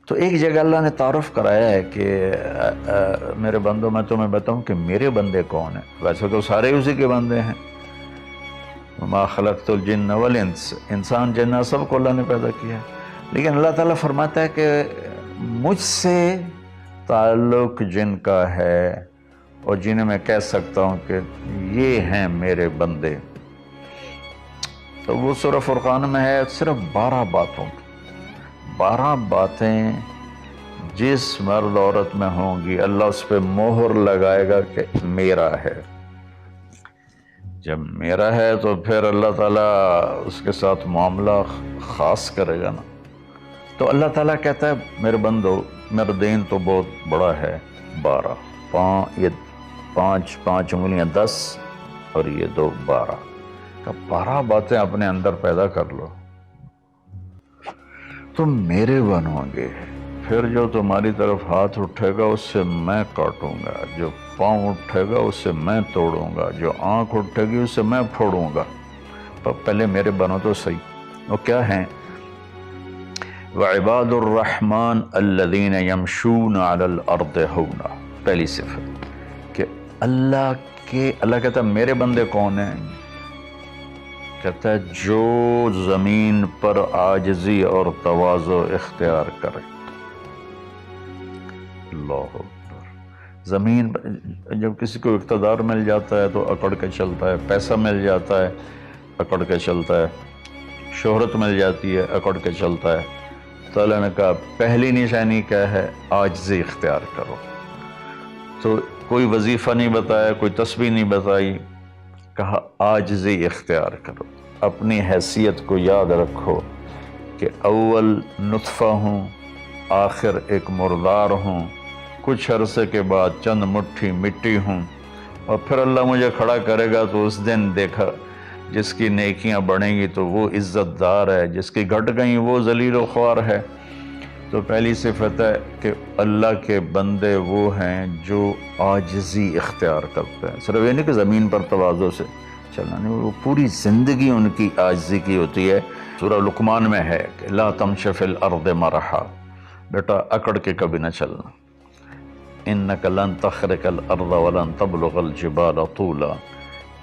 تو ایک جگہ اللہ نے تعارف کرایا ہے کہ میرے بندوں میں تمہیں بتاؤں کہ میرے بندے کون ہیں. ویسے تو سارے اسی کے بندے ہیں. ما خلقت الجن والانس، انسان جنات سب کو اللہ نے پیدا کیا ہے، لیکن اللہ تعالیٰ فرماتا ہے کہ مجھ سے تعلق جن کا ہے اور جنہیں میں کہہ سکتا ہوں کہ یہ ہیں میرے بندے، تو وہ سورہ فرقان میں ہے صرف 12 باتوں کی. 12 باتیں جس مرد عورت میں ہوں گی اللہ اس پہ مہر لگائے گا کہ میرا ہے. جب میرا ہے تو پھر اللہ تعالیٰ اس کے ساتھ معاملہ خاص کرے گا نا. تو اللہ تعالیٰ کہتا ہے میرے بندو میرا دین تو بہت بڑا ہے. 12 یہ 5 انگلیاں 10 اور یہ 2 12 کہ 12 باتیں اپنے اندر پیدا کر لو تم میرے بنو گے. پھر جو تمہاری طرف ہاتھ اٹھے گا اس سے میں کاٹوں گا، جو پاؤں اٹھے گا اس سے میں توڑوں گا، جو آنکھ اٹھے گی اس سے میں پھوڑوں گا. پہلے میرے بنو تو صحیح. وہ کیا ہیں؟ وعباد الرحمن الذین یمشون علی الارض ہونا. پہلی صفت کہ اللہ کہتا ہے میرے بندے کون ہیں؟ کہتا ہے جو زمین پر عاجزی اور تواضع اختیار کرے. اللہ اکبر. زمین پر جب کسی کو اقتدار مل جاتا ہے تو اکڑ کے چلتا ہے، پیسہ مل جاتا ہے اکڑ کے چلتا ہے، شہرت مل جاتی ہے اکڑ کے چلتا ہے. تو اللہ نے کہا پہلی نشانی کیا ہے؟ عاجزی اختیار کرو. تو کوئی وظیفہ نہیں بتایا، کوئی تسبیح نہیں بتائی، کہا عاجزی اختیار کرو. اپنی حیثیت کو یاد رکھو کہ اول نطفہ ہوں، آخر ایک مردار ہوں، کچھ عرصے کے بعد چند مٹھی مٹی ہوں، اور پھر اللہ مجھے کھڑا کرے گا تو اس دن دیکھا جس کی نیکیاں بڑھیں گی تو وہ عزت دار ہے، جس کی گھٹ گئیں وہ ذلیل و خوار ہے. تو پہلی صفت ہے کہ اللہ کے بندے وہ ہیں جو عاجزی اختیار کرتے ہیں. صرف یہ نہیں کہ زمین پر تواضع سے چلنا نہیں، وہ پوری زندگی ان کی عاجزی کی ہوتی ہے. سورہ لقمان میں ہے کہ لا تمش فی الارض مرحا، بیٹا اکڑ کے کبھی نہ چلنا. انک لن تخرق الارض ولن تبلغ الجبال طولا،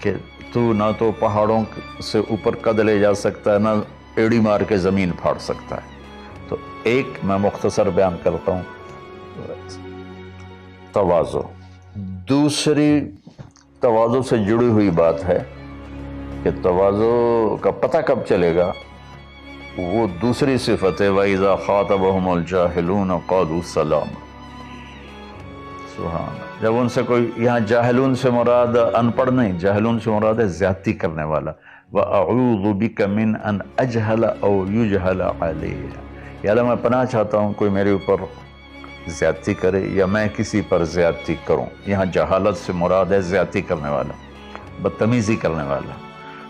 کہ تو نہ تو پہاڑوں سے اوپر قد لے جا سکتا ہے، نہ ایڑی مار کے زمین پھاڑ سکتا ہے. تو ایک میں مختصر بیان کرتا ہوں تواضع. دوسری تواضع سے جڑی ہوئی بات ہے کہ تواضع کا پتہ کب چلے گا؟ وہ دوسری صفت ہے وَإِذَا خَاطَبَهُمُ الْجَاهِلُونَ قَالُوا سَلَامًا. سبحان. جب ان سے کوئی، یہاں جاہلون سے مراد ان پڑھ نہیں، جاہلون سے مراد ہے زیادتی کرنے والا. وَأَعُوذُ بِكَ مِنْ أَنْ أَجْهَلَ أَوْ يُجْهَلَ عَلَيَّ. یا اللہ میں پناہ چاہتا ہوں کوئی میرے اوپر زیادتی کرے یا میں کسی پر زیادتی کروں. یہاں جہالت سے مراد ہے زیادتی کرنے والا، بدتمیزی کرنے والا.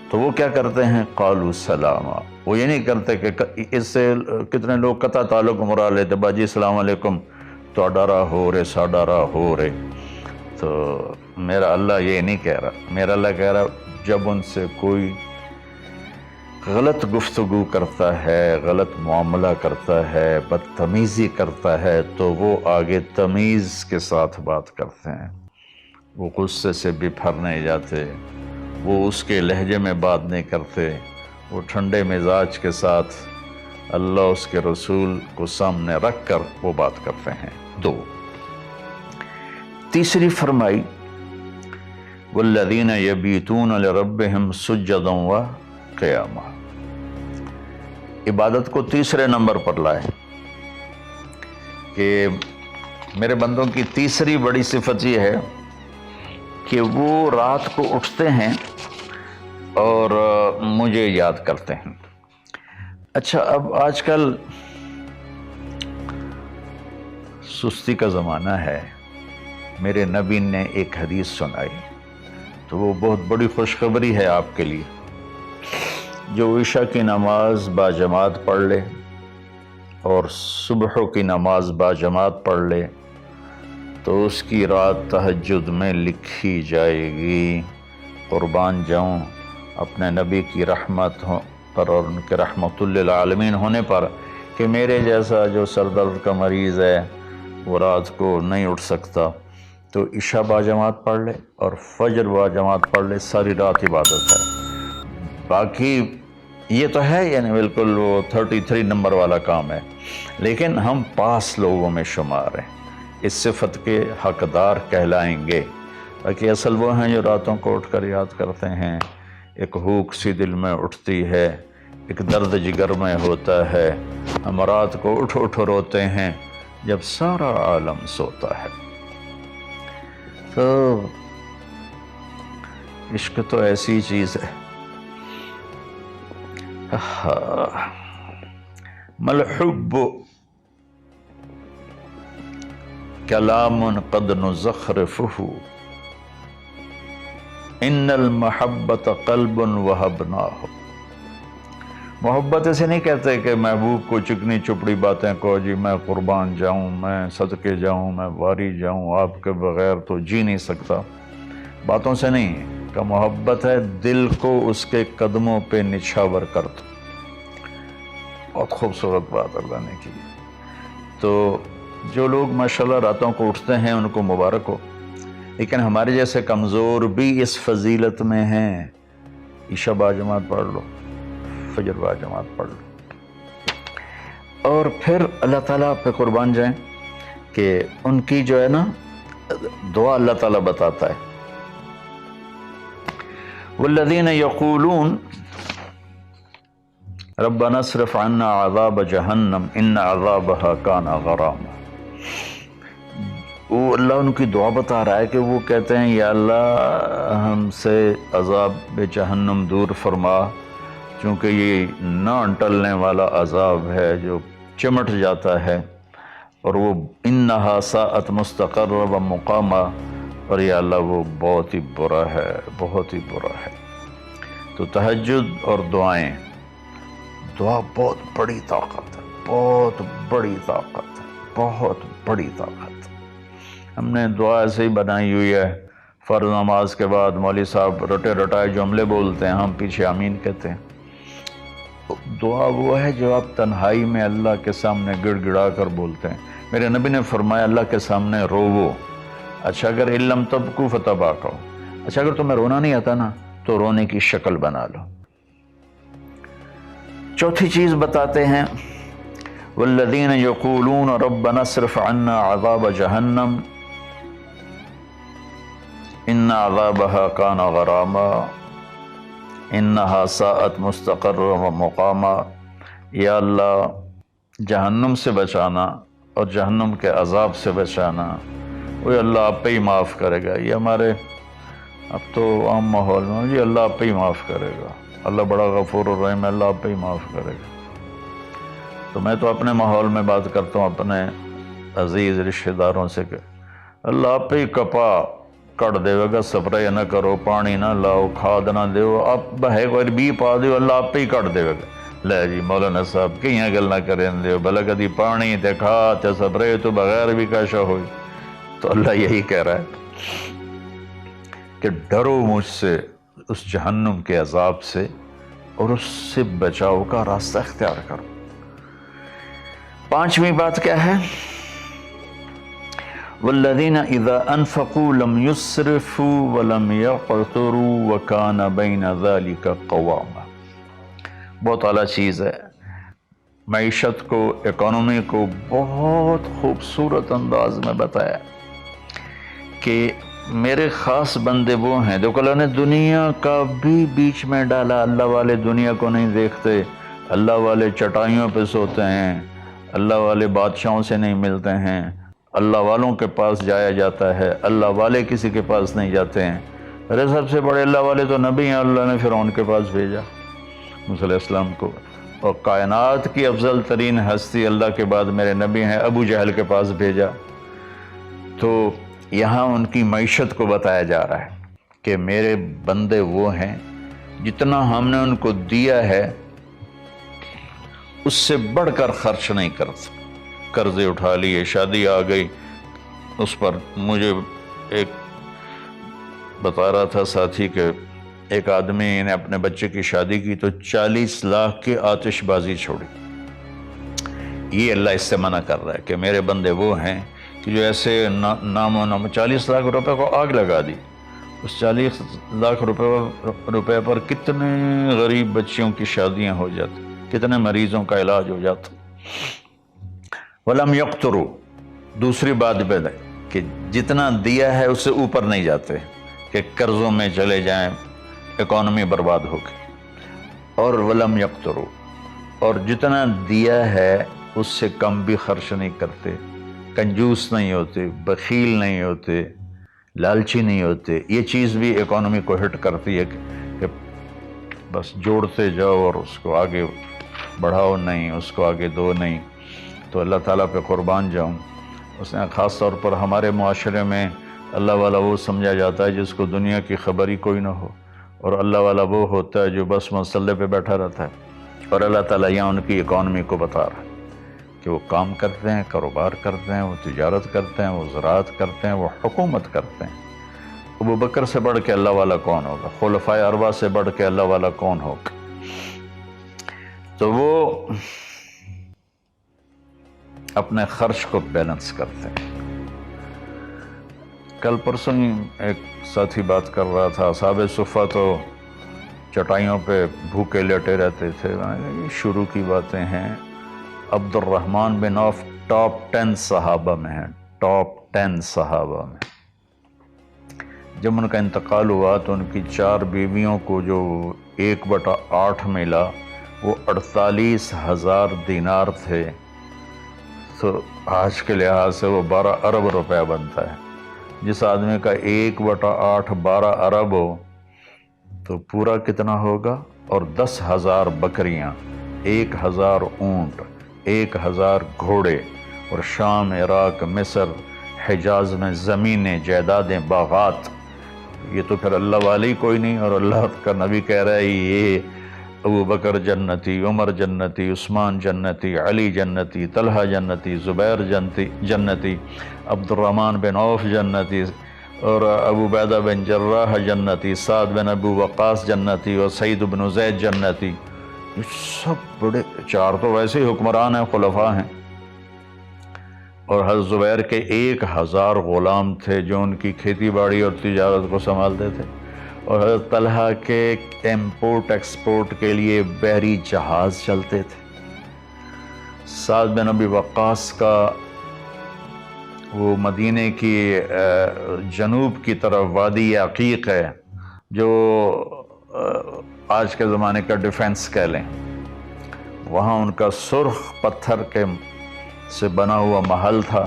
تو وہ کیا کرتے ہیں؟ قالوا سلاما. وہ یہ نہیں کرتے کہ اس سے کتنے لوگ قطع تعلق مراد لیتے، باجی السلام علیکم تو ڈرا ہو رہے سا ڈرا ہو رہے. تو میرا اللہ یہ نہیں کہہ رہا. میرا اللہ کہہ رہا جب ان سے کوئی غلط گفتگو کرتا ہے، غلط معاملہ کرتا ہے، بدتمیزی کرتا ہے تو وہ آگے تمیز کے ساتھ بات کرتے ہیں. وہ غصے سے بپھر نہیں جاتے، وہ اس کے لہجے میں بات نہیں کرتے، وہ ٹھنڈے مزاج کے ساتھ اللہ اس کے رسول کو سامنے رکھ کر وہ بات کرتے ہیں. 2. تیسری فرمائی والذین یبیتون لربہم سجدا وقیاما. عبادت کو تیسرے نمبر پر لائے کہ میرے بندوں کی تیسری بڑی صفت یہ ہے کہ وہ رات کو اٹھتے ہیں اور مجھے یاد کرتے ہیں. اچھا اب آج کل سستی کا زمانہ ہے. میرے نبی نے ایک حدیث سنائی تو وہ بہت بڑی خوشخبری ہے آپ کے لیے. جو عشاء کی نماز باجماعت پڑھ لے اور صبح کی نماز باجماعت پڑھ لے تو اس کی رات تہجد میں لکھی جائے گی. قربان جاؤں اپنے نبی کی رحمت پر اور ان کے رحمت للعالمین ہونے پر کہ میرے جیسا جو سر درد کا مریض ہے وہ رات کو نہیں اٹھ سکتا تو عشاء با جماعت پڑھ لے اور فجر با جماعت پڑھ لے، ساری رات عبادت ہے۔ باقی یہ تو ہے یعنی بالکل وہ 33 نمبر والا کام ہے، لیکن ہم پاس لوگوں میں شمار ہیں، اس صفت کے حقدار کہلائیں گے۔ باقی اصل وہ ہیں جو راتوں کو اٹھ کر یاد کرتے ہیں، ایک ہوک سی دل میں اٹھتی ہے، ایک درد جگر میں ہوتا ہے، ہم رات کو اٹھ اٹھ روتے ہیں جب سارا عالم سوتا ہے۔ تو عشق تو ایسی چیز ہے۔ ملحب کلام قد نزخرفہ ان المحبت قلب وہبناہ۔ محبت اسے نہیں کہتے کہ محبوب کو چکنی چپڑی باتیں کو، جی میں قربان جاؤں، میں صدقے جاؤں، میں واری جاؤں، آپ کے بغیر تو جی نہیں سکتا، باتوں سے نہیں کہ محبت ہے دل کو اس کے قدموں پہ نچھاور کر دو۔ بہت خوبصورت بات اللہ نے کی۔ تو جو لوگ ماشاءاللہ راتوں کو اٹھتے ہیں ان کو مبارک ہو، لیکن ہمارے جیسے کمزور بھی اس فضیلت میں ہیں۔ عشاء با جماعت پڑھ لو، فجر با جماعت پڑھ لو، اور پھر اللہ تعالیٰ پہ قربان جائیں کہ ان کی جو ہے نا دعا اللہ تعالیٰ بتاتا ہے، والذین یقولون ربنا اصرف عنا عذاب جہنم ان عذابها کان غراما۔ وہ اللہ ان کی دعا بتا رہا ہے کہ وہ کہتے ہیں یا اللہ ہم سے عذاب جہنم دور فرما، چونکہ یہ نہ ٹلنے والا عذاب ہے جو چمٹ جاتا ہے، اور وہ انہا ساءت مستقرا و مقاما، اور یا اللہ وہ بہت ہی برا ہے، بہت ہی برا ہے۔ تو تہجد اور دعائیں، دعا بہت بڑی طاقت ہے، بہت بڑی طاقت ہے، بہت بڑی طاقت ہے۔ ہم نے دعا ایسے ہی بنائی ہوئی ہے، فرض نماز کے بعد مولوی صاحب رٹے رٹائے جملے بولتے ہیں، ہم پیچھے آمین کہتے ہیں۔ دعا وہ ہے جو آپ تنہائی میں اللہ کے سامنے گڑ گڑا کر بولتے ہیں۔ میرے نبی نے فرمایا اللہ کے سامنے روو، اچھا اگر علم تبکو فتباکو، اچھا اگر تمہیں رونا نہیں آتا نا تو رونے کی شکل بنا لو۔ چوتھی چیز بتاتے ہیں، والذین یقولون ربنا اصرف عنا عذاب جہنم ان عذابها کان غراما انہا ساءت مستقرا و مقاما۔ یا اللہ جہنم سے بچانا اور جہنم کے عذاب سے بچانا، وہ اللہ آپ پہ ہی معاف کرے گا۔ یہ ہمارے اب تو عام ماحول میں جی اللہ آپ پہ ہی معاف کرے گا، اللہ بڑا غفور الرحیم ہے، اللہ آپ پہ ہی معاف کرے گا۔ تو میں تو اپنے ماحول میں بات کرتا ہوں اپنے عزیز رشتہ داروں سے کہ اللہ آپ پہ ہی کپا کٹ دے گا، سپرے نہ کرو، پانی نہ لاؤ، کھاد نہ دیو، آپ بہے کوئی بی پا دیو، اللہ آپ پہ ہی کٹ دے گا۔ لے جی مولانا صاحب کئیاں گلاں کریں دیو، بھلا کدی پانی تے کھاد تے سپرے تو بغیر بھی کاشا ہوئی۔ تو اللہ یہی کہہ رہا ہے کہ ڈرو مجھ سے اس جہنم کے عذاب سے اور اس سے بچاؤ کا راستہ اختیار کرو۔ پانچویں بات کیا ہے؟ والذین اذا انفقوا لم یسرفوا ولم یقتروا وکان بین ذلک قواما۔ بہت اعلیٰ چیز ہے، معیشت کو، اکانومی کو بہت خوبصورت انداز میں بتایا کہ میرے خاص بندے وہ ہیں۔ دیکھو اللہ نے دنیا کا بھی بیچ میں ڈالا، اللہ والے دنیا کو نہیں دیکھتے، اللہ والے چٹائیوں پہ سوتے ہیں، اللہ والے بادشاہوں سے نہیں ملتے ہیں، اللہ والوں کے پاس جایا جاتا ہے، اللہ والے کسی کے پاس نہیں جاتے ہیں۔ ارے سب سے بڑے اللہ والے تو نبی ہیں، اللہ نے فرعون کے پاس بھیجا موسیٰ علیہ السلام کو، اور کائنات کی افضل ترین ہستی اللہ کے بعد میرے نبی ہیں، ابو جہل کے پاس بھیجا۔ تو یہاں ان کی معیشت کو بتایا جا رہا ہے کہ میرے بندے وہ ہیں جتنا ہم نے ان کو دیا ہے اس سے بڑھ کر خرچ نہیں کرتے۔ قرضے اٹھا لیے، شادی آ گئی، اس پر مجھے ایک بتا رہا تھا ساتھی کہ ایک آدمی نے اپنے بچے کی شادی کی تو 40 لاکھ کی آتش بازی چھوڑی، یہ اللہ اس سے منع کر رہا ہے کہ میرے بندے وہ ہیں کہ جو ایسے نام و نام 40 لاکھ روپے کو آگ لگا دی، اس 40 لاکھ روپے پر کتنے غریب بچیوں کی شادیاں ہو جاتی، کتنے مریضوں کا علاج ہو جاتا۔ وَلَمْ يَقْتُرُوا، دوسری بات ہے کہ جتنا دیا ہے اس سے اوپر نہیں جاتے کہ قرضوں میں چلے جائیں، اکانومی برباد ہو گئی۔ اور وَلَمْ يَقْتُرُوا، اور جتنا دیا ہے اس سے کم بھی خرچ نہیں کرتے، کنجوس نہیں ہوتے، بخیل نہیں ہوتے، لالچی نہیں ہوتے۔ یہ چیز بھی اکانومی کو ہٹ کرتی ہے کہ بس جوڑتے جاؤ اور اس کو آگے بڑھاؤ نہیں، اس کو آگے دو نہیں۔ تو اللہ تعالیٰ پہ قربان جاؤں، اس نے خاص طور پر ہمارے معاشرے میں اللہ والا وہ سمجھا جاتا ہے جس کو دنیا کی خبر ہی کوئی نہ ہو، اور اللہ والا وہ ہوتا ہے جو بس مسلح پہ بیٹھا رہتا ہے۔ اور اللہ تعالیٰ یہاں ان کی اکانومی کو بتا رہا ہے کہ وہ کام کرتے ہیں، کاروبار کرتے ہیں، وہ تجارت کرتے ہیں، وہ زراعت کرتے ہیں، وہ حکومت کرتے ہیں۔ ابو بکر سے بڑھ کے اللہ والا کون ہوگا؟ خلفائے اربعہ سے بڑھ کے اللہ والا کون ہوگا؟ تو وہ اپنے خرچ کو بیلنس کرتے ہیں۔ کل پرسوں ہی ایک ساتھی بات کر رہا تھا، اصحاب صفہ تو چٹائیوں پہ بھوکے لیٹے رہتے تھے۔ یہ شروع کی باتیں ہیں۔ عبد الرحمن بن عوف ٹاپ 10 صحابہ میں ہیں، ٹاپ 10 صحابہ میں۔ جب ان کا انتقال ہوا تو ان کی 4 بیویوں کو جو 1/8 ملا وہ 48,000 دینار تھے، تو آج کے لحاظ سے وہ 12 ارب روپے بنتا ہے۔ جس آدمی کا 1/8 12 ارب ہو تو پورا کتنا ہوگا؟ اور 10,000 بکریاں، 1,000 اونٹ، 1,000 گھوڑے، اور شام، عراق، مصر، حجاز میں زمینیں، جائیدادیں، باغات۔ یہ تو پھر اللہ والی کوئی نہیں، اور اللہ کا نبی کہہ رہا ہے یہ ابو بکر جنتی، عمر جنتی، عثمان جنتی، علی جنتی، طلحہ جنتی، زبیر جنتی، عبد الرحمن بن عوف جنتی، اور ابو عبیدہ بن جراح جنتی، سعد بن ابو وقاص جنتی، اور سعید بن زید جنتی۔ یہ سب بڑے، 4 تو ویسے ہی حکمران ہیں، خلفاء ہیں۔ اور حضرت زبیر کے 1,000 غلام تھے جو ان کی کھیتی باڑی اور تجارت کو سنبھالتے تھے، اور حضرت طلحہ کے امپورٹ ایکسپورٹ کے لیے بحری جہاز چلتے تھے۔ سعد بن ابی وقاص کا وہ مدینے کی جنوب کی طرف وادی عقیق ہے، جو آج کے زمانے کا ڈیفنس کہہ لیں، وہاں ان کا سرخ پتھر کے سے بنا ہوا محل تھا۔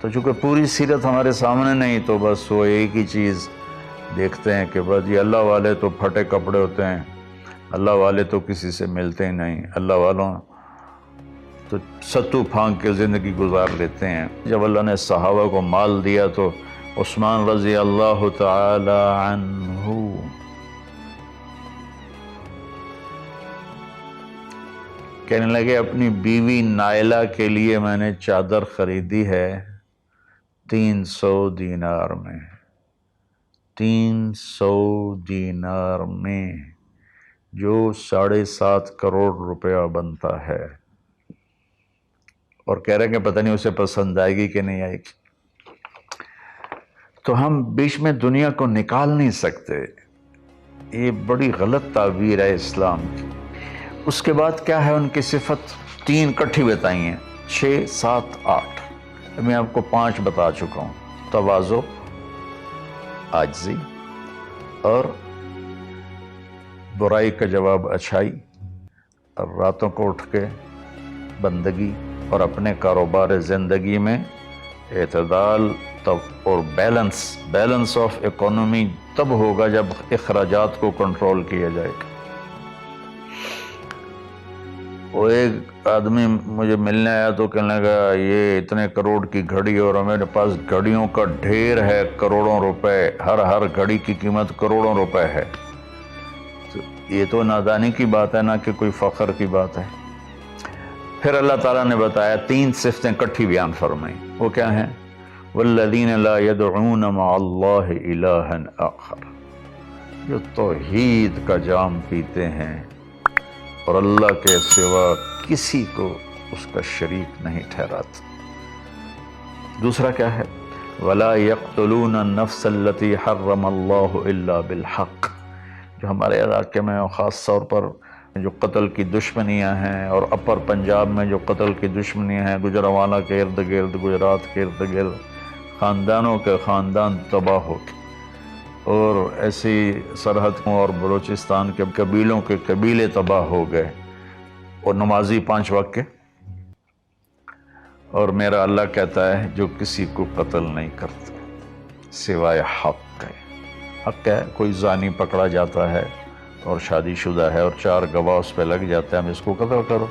تو چونکہ پوری سیرت ہمارے سامنے نہیں، تو بس وہ ایک ہی چیز دیکھتے ہیں کہ بس یہ اللہ والے تو پھٹے کپڑے ہوتے ہیں، اللہ والے تو کسی سے ملتے ہی نہیں، اللہ والوں تو ستو پھانک کے زندگی گزار لیتے ہیں۔ جب اللہ نے صحابہ کو مال دیا تو عثمان رضی اللہ تعالی عنہ کہنے لگے اپنی بیوی نائلہ کے لیے میں نے چادر خریدی ہے 300 دینار میں، 300 دینار میں، جو 7.5 کروڑ روپیہ بنتا ہے۔ اور کہہ رہے ہیں کہ پتہ نہیں اسے پسند آئے گی کہ نہیں آئے گی۔ تو ہم بیچ میں دنیا کو نکال نہیں سکتے، یہ بڑی غلط تعبیر ہے اسلام کی۔ اس کے بعد کیا ہے ان کی صفت؟ 3 کٹھی بتائی ہیں، 6، 7، 8۔ میں آپ کو 5 بتا چکا ہوں۔ تواضع، عاجزی، اور برائی کا جواب اچھائی، اور راتوں کو اٹھ کے بندگی، اور اپنے کاروبار زندگی میں اعتدال اور بیلنس آف اکانومی تب ہوگا جب اخراجات کو کنٹرول کیا جائے گا۔ وہ ایک آدمی مجھے ملنے آیا تو کہنے لگا یہ اتنے کروڑ کی گھڑی، اور ہمارے پاس گھڑیوں کا ڈھیر ہے، کروڑوں روپے، ہر گھڑی کی قیمت کروڑوں روپے ہے۔ تو یہ تو نادانی کی بات ہے، نہ کہ کوئی فخر کی بات ہے۔ پھر اللہ تعالیٰ نے بتایا 3 صفتیں کٹھی بیان فرمائیں، وہ کیا ہیں؟ والذین لا يدعون مع اللہ الہا آخر، جو توحید کا جام پیتے ہیں اور اللہ کے سوا کسی کو اس کا شریک نہیں ٹھہراتا۔ دوسرا کیا ہے؟ وَلَا يَقْتُلُونَ النَّفْسَ الَّتِي حَرَّمَ اللَّهُ إِلَّا بِالْحَقِّ، جو ہمارے علاقے میں اور خاص طور پر جو قتل کی دشمنیاں ہیں، اور اپر پنجاب میں جو قتل کی دشمنیاں ہیں، گجرانوالہ کے ارد گرد، گجرات کے ارد گرد خاندانوں کے خاندان تباہ ہو گئے، اور ایسی سرحد اور بلوچستان کے قبیلوں کے قبیلے تباہ ہو گئے، اور نمازی 5 وقت کے۔ اور میرا اللہ کہتا ہے جو کسی کو قتل نہیں کرتا سوائے حق ہے۔ حق ہے، کوئی زانی پکڑا جاتا ہے اور شادی شدہ ہے اور 4 گواہ اس پہ لگ جاتے ہیں، ہم اس کو قتل کرو۔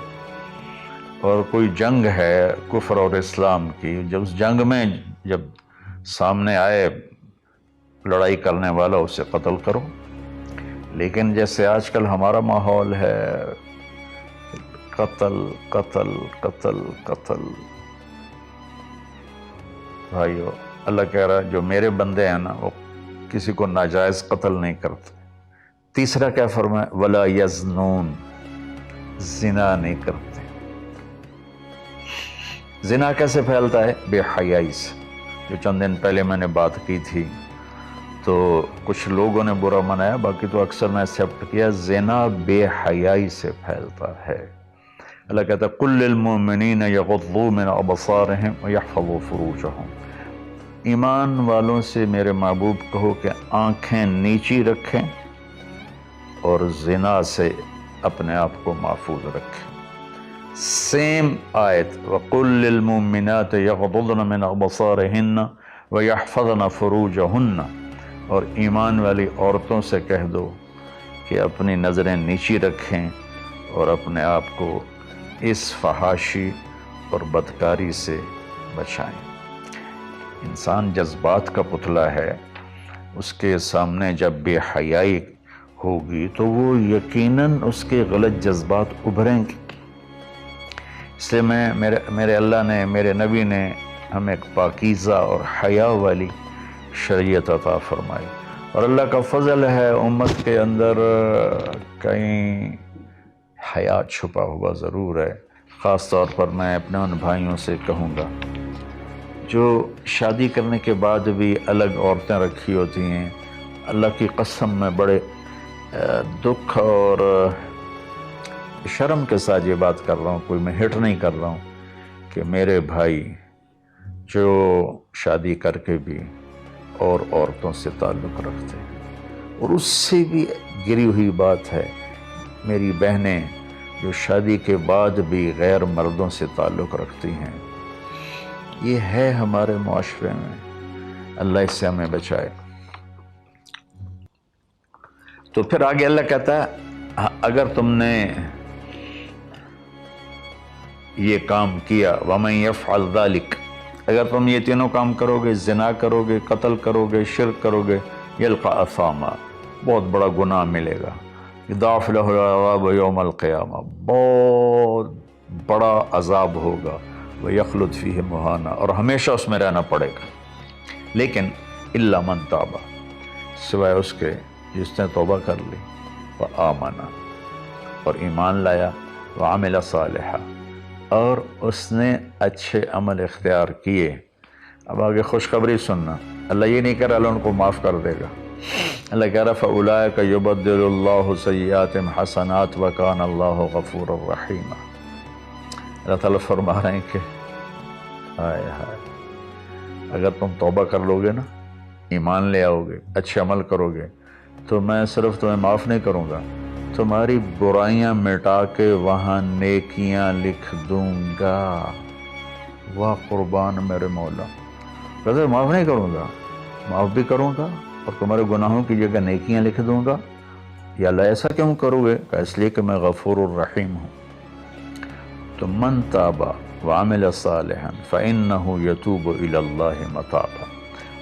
اور کوئی جنگ ہے کفر اور اسلام کی، جب اس جنگ میں جب سامنے آئے لڑائی کرنے والا اسے قتل کرو۔ لیکن جیسے آج کل ہمارا ماحول ہے، قتل قتل قتل قتل، بھائیو اللہ کہہ رہا ہے جو میرے بندے ہیں نا وہ کسی کو ناجائز قتل نہیں کرتے۔ تیسرا کیا فرمایا؟ وَلَا يَزْنُونَ، زنا نہیں کرتے۔ زنا کیسے پھیلتا ہے؟ بے حیائی سے، جو چند دن پہلے میں نے بات کی تھی، تو کچھ لوگوں نے برا منایا، باقی تو اکثر میں ایکسیپٹ کیا۔ زنا بے حیائی سے پھیلتا ہے۔ اللہ کہتا ہے قُلْ لِلْمُؤْمِنِينَ يَغُضُّوا مِنْ أَبْصَارِهِمْ وَيَحْفَظُوا فُرُوجَهُمْ، ایمان والوں سے میرے محبوب کہو کہ آنکھیں نیچی رکھیں اور زنا سے اپنے آپ کو محفوظ رکھیں۔ سیم آیت وَقُلْ لِلْمُؤْمِنَاتِ يَغْضُضْنَ مِنْ أَبْصَارِهِنَّ وَيَحْفَظْنَ فُرُوجَهُنَّ، اور ایمان والی عورتوں سے کہہ دو کہ اپنی نظریں نیچی رکھیں اور اپنے آپ کو اس فحاشی اور بدکاری سے بچائیں۔ انسان جذبات کا پتلا ہے، اس کے سامنے جب بے حیائی ہوگی تو وہ یقیناً اس کے غلط جذبات ابھریں گے۔ اس لیے میرے اللہ نے، میرے نبی نے ہمیں ایک پاکیزہ اور حیا والی شریعت عطا فرمائی، اور اللہ کا فضل ہے امت کے اندر کہیں حیا چھپا ہوا ضرور ہے۔ خاص طور پر میں اپنے ان بھائیوں سے کہوں گا جو شادی کرنے کے بعد بھی الگ عورتیں رکھی ہوتی ہیں، اللہ کی قسم میں بڑے دکھ اور شرم کے ساتھ یہ بات کر رہا ہوں، کوئی میں ہٹ نہیں کر رہا ہوں، کہ میرے بھائی جو شادی کر کے بھی اور عورتوں سے تعلق رکھتے ہیں، اور اس سے بھی گری ہوئی بات ہے میری بہنیں جو شادی کے بعد بھی غیر مردوں سے تعلق رکھتی ہیں۔ یہ ہے ہمارے معاشرے میں، اللہ اس سے ہمیں بچائے۔ تو پھر آگے اللہ کہتا ہے اگر تم نے یہ کام کیا وَمَن يَفْعَلْ ذَلِكَ، اگر تم یہ تینوں کام کرو گے، زنا کرو گے، قتل کرو گے، شرک کرو گے، يَلْقَ أَثَامًا، بہت بڑا گناہ ملے گا، يُضَاعَفْ لَهُ الْعَذَابُ يَوْمَ الْقِيَامَةِ، بہت بڑا عذاب ہوگا، وَيَخْلُدْ فِيهِ مُهَانًا، اور ہمیشہ اس میں رہنا پڑے گا۔ لیکن إِلَّا مَن تَابَ، سوائے اس کے جس نے توبہ کر لی، وَآمَنَ، اور ایمان لایا، وَعَمِلَ صَالِحًا، اور اس نے اچھے عمل اختیار کیے۔ اب آگے خوشخبری سننا، اللہ یہ نہیں کہہ رہا اللہ ان کو معاف کر دے گا، اللہ کہہ رہا فَأُولَٰئِكَ يُبَدِّلُ اللَّهُ سَيِّئَاتِهِمْ حَسَنَاتٍ وَكَانَ اللَّهُ غَفُورًا رَحِيمًا۔ اللہ تعالیٰ فرما رہے ہیں کہ ہائے ہائے، اگر تم توبہ کر لو گے نا، ایمان لے آؤ گے، اچھے عمل کرو گے، تو میں صرف تمہیں معاف نہیں کروں گا، تمہاری برائیاں مٹا کے وہاں نیکیاں لکھ دوں گا۔ واہ قربان میرے مولا، کہتے معاف نہیں کروں گا، معاف بھی کروں گا اور تمہارے گناہوں کی جگہ نیکیاں لکھ دوں گا۔ یا اللہ ایسا کیوں کرو گے؟ کہ اس لیے کہ میں غفور الرحیم ہوں۔ تو من تابا وعمل صالحا فإنه يتوب إلى الله متابا،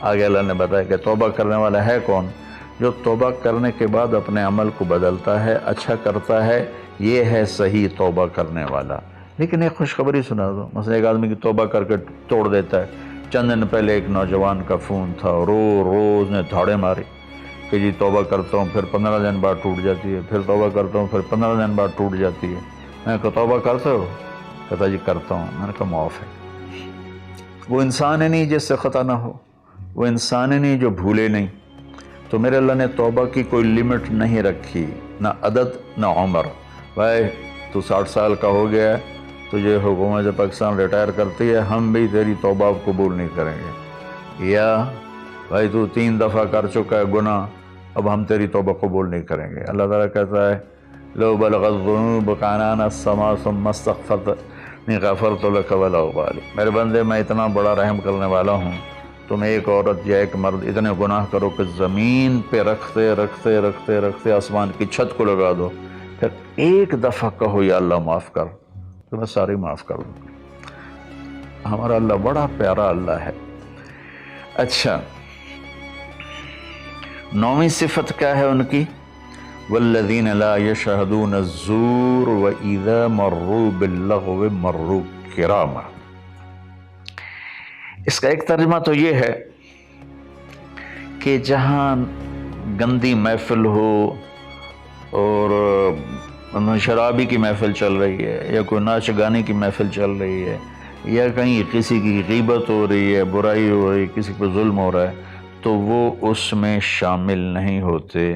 آگے اللہ نے بتایا کہ توبہ کرنے والا ہے کون؟ جو توبہ کرنے کے بعد اپنے عمل کو بدلتا ہے، اچھا کرتا ہے، یہ ہے صحیح توبہ کرنے والا۔ لیکن ایک خوشخبری سنا دو، مثلا ایک آدمی کی توبہ کر کے توڑ دیتا ہے۔ چند دن پہلے ایک نوجوان کا فون تھا، روز نے دھاڑے ماری کہ جی توبہ کرتا ہوں، پھر 15 دن بعد ٹوٹ جاتی ہے، پھر توبہ کرتا ہوں، پھر 15 دن بعد ٹوٹ جاتی ہے۔ میں کہا توبہ کرتے ہو؟ کہتا جی کرتا ہوں. میں نے کہا معاف ہے. وہ انسان ہی نہیں جس سے خطا نہ ہو، وہ انسان ہی نہیں جو بھولے نہیں. تو میرے اللہ نے توبہ کی کوئی لمٹ نہیں رکھی، نہ عدد نہ عمر. بھائی تو 60 سال کا ہو گیا ہے، تجھے حکومت پاکستان ریٹائر کرتی ہے، ہم بھی تیری توبہ قبول نہیں کریں گے. یا بھائی تو 3 دفعہ کر چکا ہے گناہ، اب ہم تیری توبہ قبول نہیں کریں گے. اللہ تعالیٰ کہتا ہے لو بلغت الذنوب عنان السماء ثم استغفرتنی غفرت لک ولا ابالی. میرے بندے میں اتنا بڑا رحم کرنے والا ہوں، تم ایک عورت یا ایک مرد اتنے گناہ کرو کہ زمین پہ رکھتے رکھتے رکھتے رکھتے آسمان کی چھت کو لگا دو، پھر ایک دفعہ کہو یا اللہ معاف کر، تو میں ساری معاف کر دوں. ہمارا اللہ بڑا پیارا اللہ ہے. اچھا 9ویں صفت کیا ہے ان کی؟ والذین لا یشہدون الزور واذا مروا باللغو مروا کراما. اس کا ایک ترجمہ تو یہ ہے کہ جہاں گندی محفل ہو اور شرابی کی محفل چل رہی ہے، یا کوئی ناچ گانے کی محفل چل رہی ہے، یا کہیں کسی کی غیبت ہو رہی ہے، برائی ہو رہی ہے، کسی پہ ظلم ہو رہا ہے، تو وہ اس میں شامل نہیں ہوتے،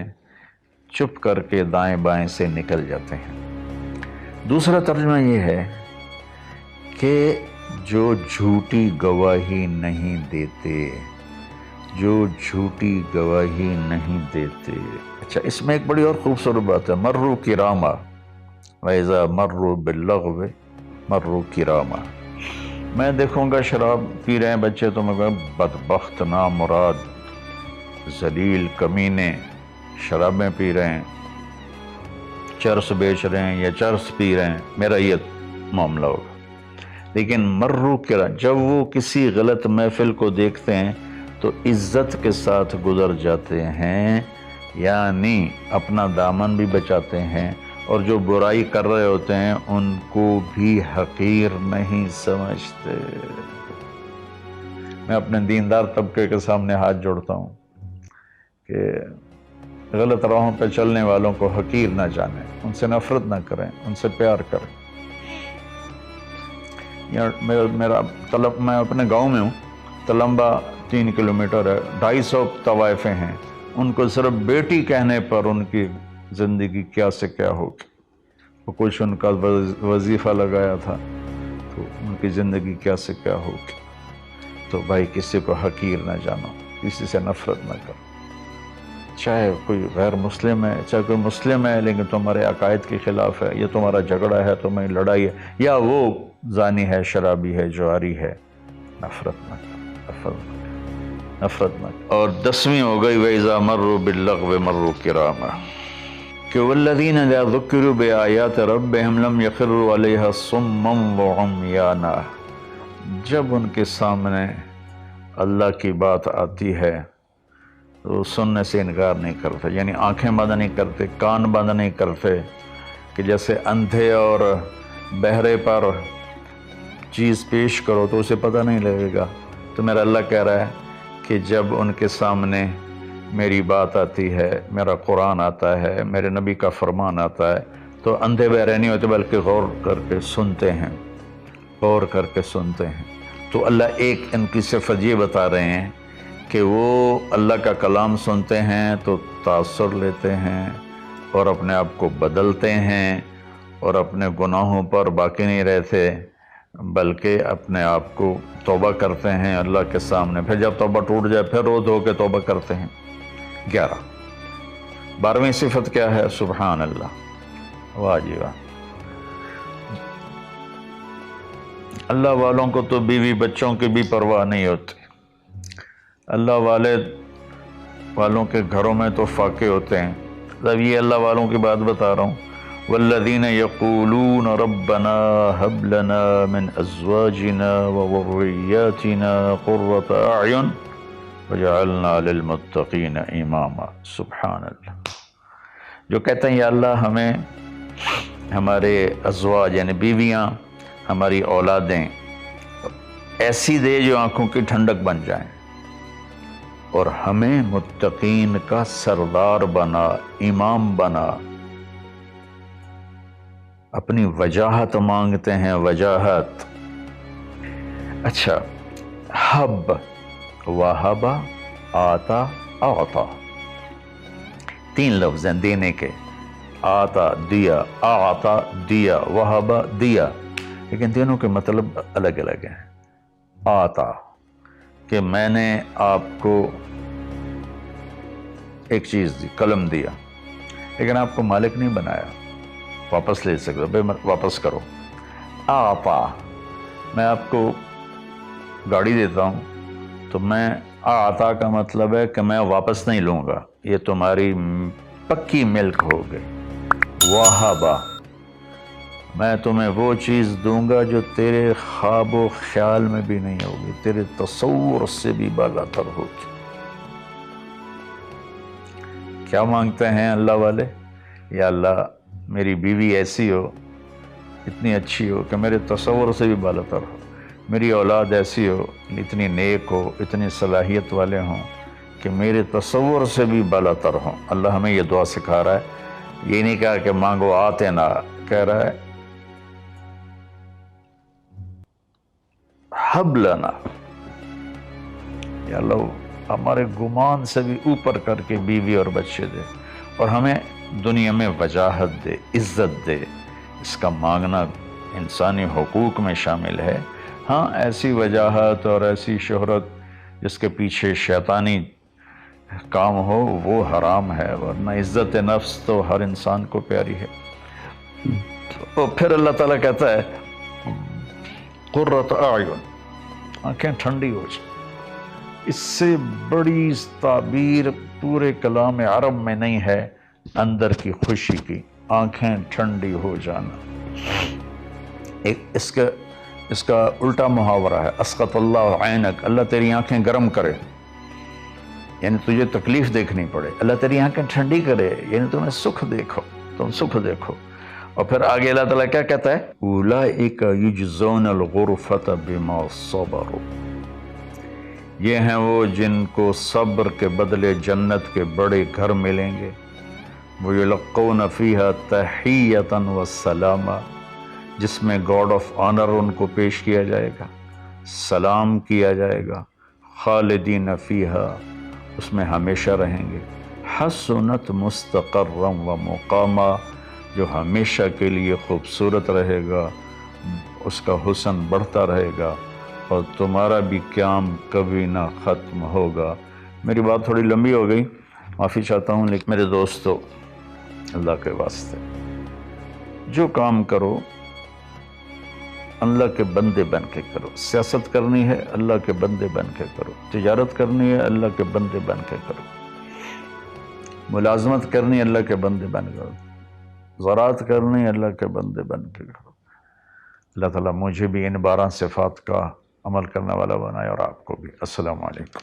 چپ کر کے دائیں بائیں سے نکل جاتے ہیں. دوسرا ترجمہ یہ ہے کہ جو جھوٹی گواہی نہیں دیتے، جو جھوٹی گواہی نہیں دیتے. اچھا اس میں ایک بڑی اور خوبصورت بات ہے، مروا کراما وَإِذَا مَرُّوا بِاللَّغْوِ مَرُّوا کراما. میں دیکھوں گا شراب پی رہے ہیں بچے تو میں کہوں بدبخت نامراد ذلیل کمینے شرابیں پی رہے ہیں، چرس بیچ رہے ہیں یا چرس پی رہے ہیں، میرا یہ معاملہ ہوگا. لیکن مرو کرا جب وہ کسی غلط محفل کو دیکھتے ہیں تو عزت کے ساتھ گزر جاتے ہیں، یعنی اپنا دامن بھی بچاتے ہیں، اور جو برائی کر رہے ہوتے ہیں ان کو بھی حقیر نہیں سمجھتے. میں اپنے دیندار طبقے کے سامنے ہاتھ جوڑتا ہوں کہ غلط راہوں پہ چلنے والوں کو حقیر نہ جانیں، ان سے نفرت نہ کریں، ان سے پیار کریں. میں اپنے گاؤں میں ہوں، تلمبا 3 کلومیٹر ہے، 250 طوائفیں ہیں. ان کو صرف بیٹی کہنے پر ان کی زندگی کیا سے کیا ہوگی. وہ کچھ ان کا وظیفہ لگایا تھا تو ان کی زندگی کیا سے کیا ہوگی. تو بھائی کسی کو حقیر نہ جانو، کسی سے نفرت نہ کرو، چاہے کوئی غیر مسلم ہے چاہے کوئی مسلم ہے، لیکن تمہارے عقائد کے خلاف ہے، یا تمہارا جھگڑا ہے، تمہیں لڑائی ہے، یا وہ زانی ہے، شرابی ہے، جواری ہے، نفرت نہ کرو، نفرت نہ کرو. اور 10ویں ہو گئی وَإِذَا مَرُّوا بِاللَّغْوِ مَرُّوا كِرَامًا، کہ وَالَّذِينَ إِذَا ذُكِّرُوا بِآيَاتِ رَبِّهِمْ لَمْ يَخِرُّوا عَلَيْهَا صُمًّا وَعُمْيَانًا. جب ان کے سامنے اللہ کی بات آتی ہے تو سننے سے انکار نہیں کرتے، یعنی آنکھیں بند نہیں کرتے، کان بند نہیں کرتے، کہ جیسے اندھے اور بہرے پر چیز پیش کرو تو اسے پتہ نہیں لگے گا. تو میرا اللہ کہہ رہا ہے کہ جب ان کے سامنے میری بات آتی ہے، میرا قرآن آتا ہے، میرے نبی کا فرمان آتا ہے، تو اندھے بہرے نہیں ہوتے بلکہ غور کر کے سنتے ہیں، غور کر کے سنتے ہیں. تو اللہ ایک ان کی صفت یہ بتا رہے ہیں کہ وہ اللہ کا کلام سنتے ہیں تو تاثر لیتے ہیں اور اپنے آپ کو بدلتے ہیں، اور اپنے گناہوں پر باقی نہیں رہتے بلکہ اپنے آپ کو توبہ کرتے ہیں اللہ کے سامنے. پھر جب توبہ ٹوٹ جائے پھر رو دھو کے توبہ کرتے ہیں. 11. 12ویں صفت کیا ہے؟ سبحان اللہ. واہ جی واہ. اللہ والوں کو تو بیوی بچوں کی بھی پرواہ نہیں ہوتی. اللہ والوں کے گھروں میں تو فاقے ہوتے ہیں. اب یہ اللہ والوں کی بات بتا رہا ہوں. والذین یقولون ربنا هب لنا من ازواجنا وذریاتنا قرۃ اعین وجعلنا للمتقین اماما. سبحان اللہ. جو کہتے ہیں یا اللہ ہمیں ہمارے ازواج یعنی بیویاں، ہماری اولادیں ایسی دے جو آنکھوں کی ٹھنڈک بن جائیں، اور ہمیں متقین کا سردار بنا، امام بنا. اپنی وجاہت مانگتے ہیں، وجاہت۔ اچھا، حب، وہب، آتا، اعطا، تین لفظ ہیں دینے کے، آتا دیا، اعطا دیا، وہب دیا، لیکن تینوں کے مطلب الگ الگ ہیں۔ آتا کہ میں نے آپ کو ایک چیز دی، قلم دیا، لیکن آپ کو مالک نہیں بنایا، واپس لے سکتے، بھائی واپس کرو۔ آتا، میں آپ کو گاڑی دیتا ہوں تو میں آتا کا مطلب ہے کہ میں واپس نہیں لوں گا، یہ تمہاری پکی ملک ہو گئی۔ وہبا، میں تمہیں وہ چیز دوں گا جو تیرے خواب و خیال میں بھی نہیں ہوگی، تیرے تصور سے بھی بالا تر ہوگی۔ کیا مانگتے ہیں اللہ والے؟ یا اللہ میری بیوی ایسی ہو، اتنی اچھی ہو کہ میرے تصور سے بھی بالا تر ہو، میری اولاد ایسی ہو، اتنی نیک ہو، اتنی صلاحیت والے ہوں کہ میرے تصور سے بھی بالا تر ہوں۔ اللہ ہمیں یہ دعا سکھا رہا ہے، یہ نہیں کہا کہ مانگو آتے نہ، کہہ رہا ہے حب لنا، یا اللہ ہمارے گمان سے بھی اوپر کر کے بیوی اور بچے دے، اور ہمیں دنیا میں وجاہت دے، عزت دے۔ اس کا مانگنا انسانی حقوق میں شامل ہے۔ ہاں، ایسی وجاہت اور ایسی شہرت جس کے پیچھے شیطانی کام ہو وہ حرام ہے، ورنہ عزت نفس تو ہر انسان کو پیاری ہے۔ تو پھر اللہ تعالیٰ کہتا ہے قرۃ اعین، آنکھیں ٹھنڈی ہو جائیں۔ اس سے بڑی تعبیر پورے کلام عرب میں نہیں ہے اندر کی خوشی کی، آنکھیں ٹھنڈی ہو جانا۔ ایک اس کا الٹا محاورہ ہے، اسقط اللہ عینک، اللہ تیری آنکھیں گرم کرے، یعنی تجھے تکلیف دیکھنی پڑے، اللہ تیری آنکھیں ٹھنڈی کرے، یعنی تمہیں سکھ دیکھو، تم سکھ دیکھو۔ اور پھر آگے اللہ تعالیٰ کیا کہتا ہے؟ اولئک یجزون الغرفۃ بما صبروا، یہ ہیں وہ جن کو صبر کے بدلے جنت کے بڑے گھر ملیں گے۔ وَيُلَقَّوْنَ فِيهَا تَحِيَّةً وَالسَّلَامًا، جس میں گاڈ آف آنر ان کو پیش کیا جائے گا، سلام کیا جائے گا۔ خالدین فیہا، اس میں ہمیشہ رہیں گے۔ حسنت مستقرا و مقاما، جو ہمیشہ کے لیے خوبصورت رہے گا، اس کا حسن بڑھتا رہے گا، اور تمہارا بھی قیام کبھی نہ ختم ہوگا۔ میری بات تھوڑی لمبی ہو گئی، معافی چاہتا ہوں، لیکن میرے دوستو اللہ کے واسطے جو کام کرو اللہ کے بندے بن کے کرو۔ سیاست کرنی ہے اللہ کے بندے بن کے کرو، تجارت کرنی ہے اللہ کے بندے بن کے کرو، ملازمت کرنی ہے اللہ کے بندے بن کے کرو، زراعت کرنی ہے اللہ کے بندے بن کے کرو۔ اللہ تعالیٰ مجھے بھی ان 12 صفات کا عمل کرنے والا بنائے اور آپ کو بھی۔ السلام علیکم۔